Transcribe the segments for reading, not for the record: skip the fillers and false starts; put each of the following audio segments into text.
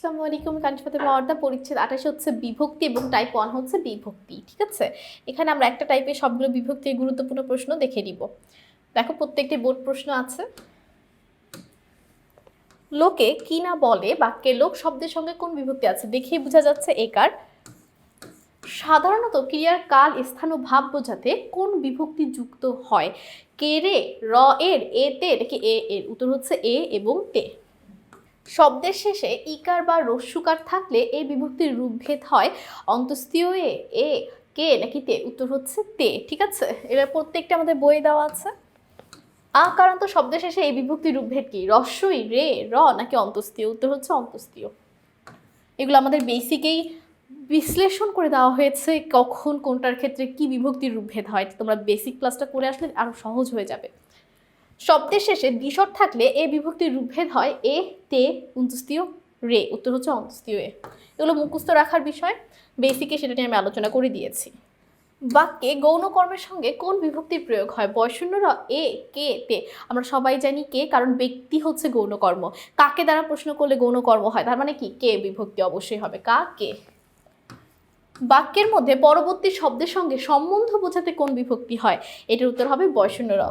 আসসালামু আলাইকুম। কাঞ্চপাতে পর্দা পরিচ্ছেদ 28 হচ্ছে বিভক্তি এবং টাইপ 1 হচ্ছে বিভক্তি। ঠিক আছে, এখানে আমরা একটা টাইপের সবগুলো বিভক্তির গুরুত্বপূর্ণ প্রশ্ন দেখে নিব। দেখো প্রত্যেকটি বোর্ড প্রশ্ন আছে। লোকে কি না বলে বাক্যে লোক শব্দের সঙ্গে কোন বিভক্তি আছে দেখেই বোঝা যাচ্ছে একার। সাধারণত ক্রিয়ার কাল স্থান ও ভাব বোঝাতে কোন বিভক্তি যুক্ত হয়? কে রে, র এর, এ তে নাকি এ এর? উত্তর হচ্ছে এ এবং তে। শব্দের শেষে ইকার বা রস্যুকার থাকলে এই বিভক্তির রূপভেদ হয় অন্তস্তীয় এ কে নাকি তে? উত্তর হচ্ছে তে। ঠিক আছে, এবার প্রত্যেকটা আমাদের বইয়ে দেওয়া আছে। আকারান্ত শব্দের শেষে এই বিভক্তির রূপভেদ কি? রস্যই, রে, র নাকি অন্তস্তীয়? উত্তর হচ্ছে অন্তস্তীয়। এগুলো আমাদের বেসিকেই বিশ্লেষণ করে দেওয়া হয়েছে কখন কোনটার ক্ষেত্রে কি বিভক্তির রূপভেদ হয়। তোমরা বেসিক ক্লাসটা করে আসলে আরো সহজ হয়ে যাবে। শব্দের শেষে দ্বিস্বর থাকলে এ বিভক্তির রূপভেদ হয় এ, তে, অন্তস্তীয়, রে। উত্তর হচ্ছে অন্তস্তীয় এ। এগুলো মুখস্থ রাখার বিষয়, বেসিকে সেটা নিয়ে আমি আলোচনা করে দিয়েছি। বাক্যে গৌণ কর্মের সঙ্গে কোন বিভক্তির প্রয়োগ হয়? বয়শূন্য র, এ, কে, তে। আমরা সবাই জানি কে, কারণ ব্যক্তি হচ্ছে গৌণ কর্ম। কাকে দ্বারা প্রশ্ন করলে গৌণ কর্ম হয়, তার মানে কি কে বিভক্তি অবশ্যই হবে, কা কে। বাক্যের মধ্যে পরবর্তী শব্দের সঙ্গে সম্বন্ধ বোঝাতে কোন বিভক্তি হয়? এটার উত্তর হবে বয়শূন্য র।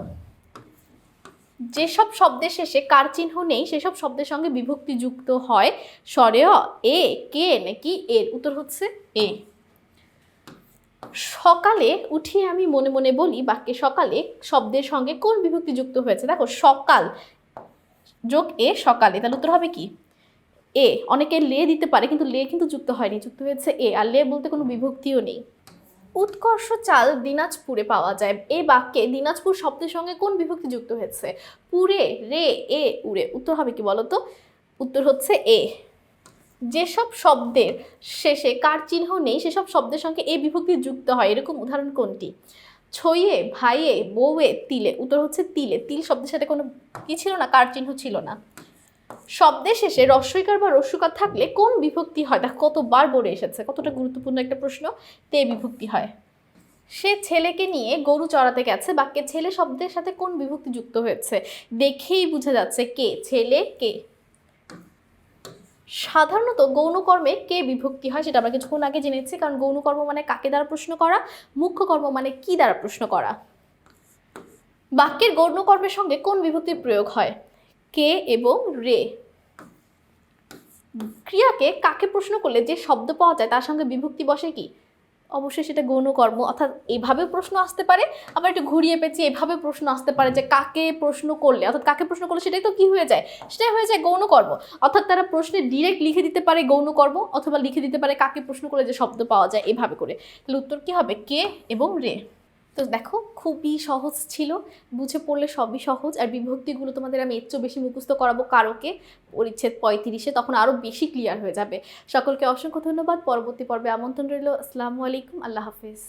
যেসব শব্দের শেষে কার চিহ্ন নেই সেসব শব্দের সঙ্গে বিভক্তি যুক্ত হয় স্বরে এ, কে নাকি এর? উত্তর হচ্ছে এ। সকালে উঠিয়ে আমি মনে মনে বলি বাক্যে সকালে শব্দের সঙ্গে কোন বিভক্তি যুক্ত হয়েছে? দেখো সকাল যোগ এ সকালে, তাহলে উত্তর হবে কি এ। অনেকে লে দিতে পারে, কিন্তু লে কিন্তু যুক্ত হয়নি, যুক্ত হয়েছে এ। আর লে বলতে কোনো বিভক্তিও নেই। উৎকর্ষ চাল দিনাজপুরে পাওয়া যায়, এই বাক্যে দিনাজপুর শব্দের সঙ্গে কোন বিভক্তি যুক্ত হয়েছে? পুরে, রে, এ, উড়ে। উত্তর হবে কি বলতো? উত্তর হচ্ছে এ। যেসব শব্দের শেষে কার চিহ্ন নেই সেসব শব্দের সঙ্গে এ বিভক্তি যুক্ত হয়, এরকম উদাহরণ কোনটি? ছইয়ে, ভাইয়ে, বউয়ে, তিলে। উত্তর হচ্ছে তিলে। তিল শব্দের সাথে কোনো কি ছিল না, কার চিহ্ন ছিল না। শব্দের শেষে রস্বইকার বা রস্যকার থাকলে কোন বিভক্তি হয়? দেখ কতবার বলে এসেছে, কতটা গুরুত্বপূর্ণ একটা প্রশ্ন। তে বিভক্তি হয়। সে ছেলেকে নিয়ে গরু চড়াতে গেছে, বাক্যে ছেলে শব্দের সাথে কোন বিভক্তি যুক্ত হয়েছে? দেখেই বোঝা যাচ্ছে কে, ছেলে কে। সাধারণত গৌণকর্মে কে বিভক্তি হয় সেটা আমরা কিছুক্ষণ আগে জেনেছি, কারণ গৌণকর্ম মানে কাকে দ্বারা প্রশ্ন করা, মুখ্য কর্ম মানে কি দ্বারা প্রশ্ন করা। বাক্যের গৌণকর্মের সঙ্গে কোন বিভক্তির প্রয়োগ হয়? কে এবং রে। ক্রিয়াকে কাকে প্রশ্ন করলে যে শব্দ পাওয়া যায় তার সঙ্গে বিভক্তি বসে কি? অবশ্যই সেটা গৌণকর্ম। অর্থাৎ এইভাবে প্রশ্ন আসতে পারে, আবার একটু ঘুরিয়ে পেঁচিয়ে এভাবে প্রশ্ন আসতে পারে যে কাকে প্রশ্ন করলে, অর্থাৎ কাকে প্রশ্ন করলে সেটাই তো কি হয়ে যায়, সেটাই হয়ে যায় গৌণকর্ম। অর্থাৎ তারা প্রশ্নে ডিরেক্ট লিখে দিতে পারে গৌণকর্ম, অথবা লিখে দিতে পারে কাকে প্রশ্ন করলে যে শব্দ পাওয়া যায়, এভাবে করে। তাহলে উত্তর কি হবে? কে এবং রে। তো দেখো খুবই সহজ ছিল, বুঝে পড়লে সবই সহজ। আর বিভক্তিগুলো তোমাদের আমি এর চেয়ে বেশি মুখস্থ করাবো কারোকে পরিচ্ছেদ 35-এ, তখন আরও বেশি ক্লিয়ার হয়ে যাবে। সকলকে অসংখ্য ধন্যবাদ। পরবর্তী পর্বে আমন্ত্রণ রইল। আসসালামু আলাইকুম, আল্লাহ হাফিজ।